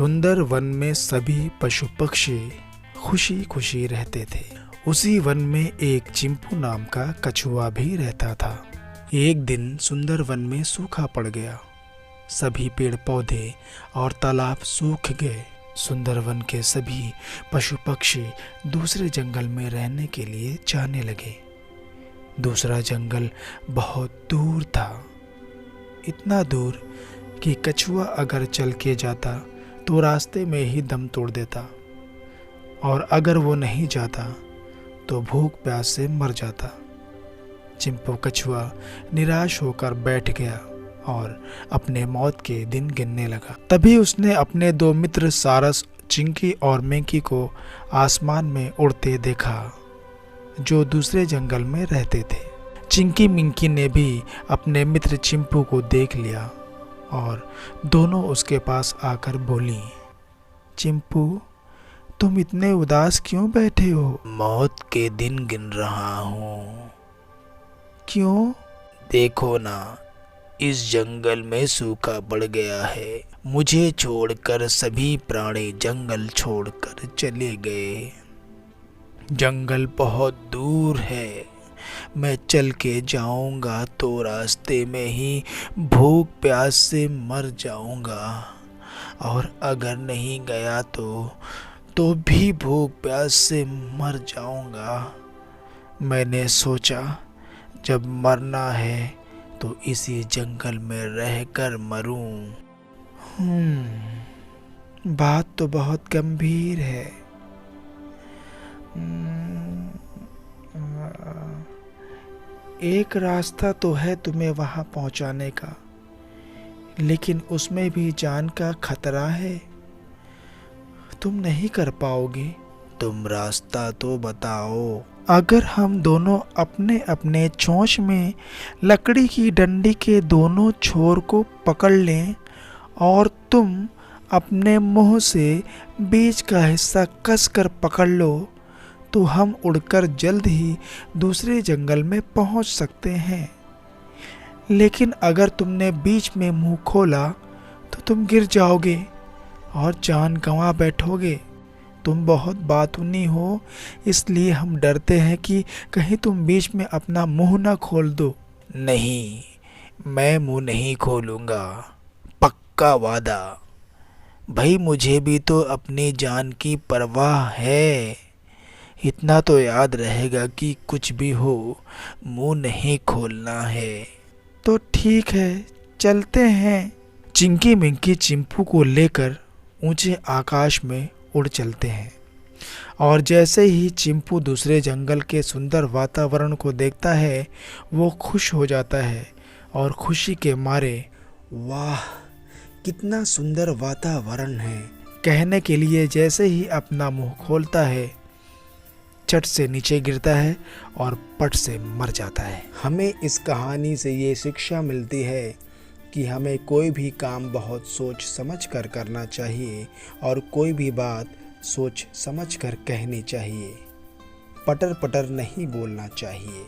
सुंदर वन में सभी पशु पक्षी खुशी खुशी रहते थे। उसी वन में एक चिंपू नाम का कछुआ भी रहता था। एक दिन सुंदर वन में सूखा पड़ गया। सभी पेड़ पौधे और तालाब सूख गए। सुंदर वन के सभी पशु पक्षी दूसरे जंगल में रहने के लिए जाने लगे। दूसरा जंगल बहुत दूर था, इतना दूर कि कछुआ अगर चल के जाता तो रास्ते में ही दम तोड़ देता, और अगर वो नहीं जाता तो भूख प्यास से मर जाता। चिंपू कछुआ निराश होकर बैठ गया और अपने मौत के दिन गिनने लगा। तभी उसने अपने दो मित्र सारस, चिंकी और मिंकी को आसमान में उड़ते देखा, जो दूसरे जंगल में रहते थे। चिंकी मिंकी ने भी अपने मित्र चिंपू को देख लिया और दोनों उसके पास आकर बोली, चिंपू, तुम इतने उदास क्यों बैठे हो? मौत के दिन गिन रहा हूँ। क्यों? देखो ना, इस जंगल में सूखा पड़ गया है। मुझे छोड़कर सभी प्राणी जंगल छोड़कर चले गए। जंगल बहुत दूर है। मैं चल के जाऊंगा तो रास्ते में ही भूख प्यास से मर जाऊंगा, और अगर नहीं गया तो भी भूख प्यास से मर जाऊंगा। मैंने सोचा जब मरना है तो इसी जंगल में रहकर मरूं। बात तो बहुत गंभीर है। एक रास्ता तो है तुम्हें वहां पहुंचाने का, लेकिन उसमें भी जान का खतरा है। तुम नहीं कर पाओगे। तुम रास्ता तो बताओ। अगर हम दोनों अपने अपने चोंच में लकड़ी की डंडी के दोनों छोर को पकड़ लें और तुम अपने मुंह से बीच का हिस्सा कसकर पकड़ लो, तो हम उड़कर जल्द ही दूसरे जंगल में पहुंच सकते हैं। लेकिन अगर तुमने बीच में मुंह खोला तो तुम गिर जाओगे और जान गंवा बैठोगे। तुम बहुत बातूनी हो, इसलिए हम डरते हैं कि कहीं तुम बीच में अपना मुंह ना खोल दो। नहीं, मैं मुंह नहीं खोलूंगा, पक्का वादा। भाई, मुझे भी तो अपनी जान की परवाह है। इतना तो याद रहेगा कि कुछ भी हो, मुंह नहीं खोलना है। तो ठीक है, चलते हैं। चिंकी मिंकी चिंपू को लेकर ऊंचे आकाश में उड़ चलते हैं, और जैसे ही चिंपू दूसरे जंगल के सुंदर वातावरण को देखता है, वो खुश हो जाता है और खुशी के मारे, वाह कितना सुंदर वातावरण है, कहने के लिए जैसे ही अपना मुंह खोलता है, चट से नीचे गिरता है और पट से मर जाता है। हमें इस कहानी से ये शिक्षा मिलती है कि हमें कोई भी काम बहुत सोच समझ कर करना चाहिए, और कोई भी बात सोच समझ कर कहनी चाहिए। पटर पटर नहीं बोलना चाहिए।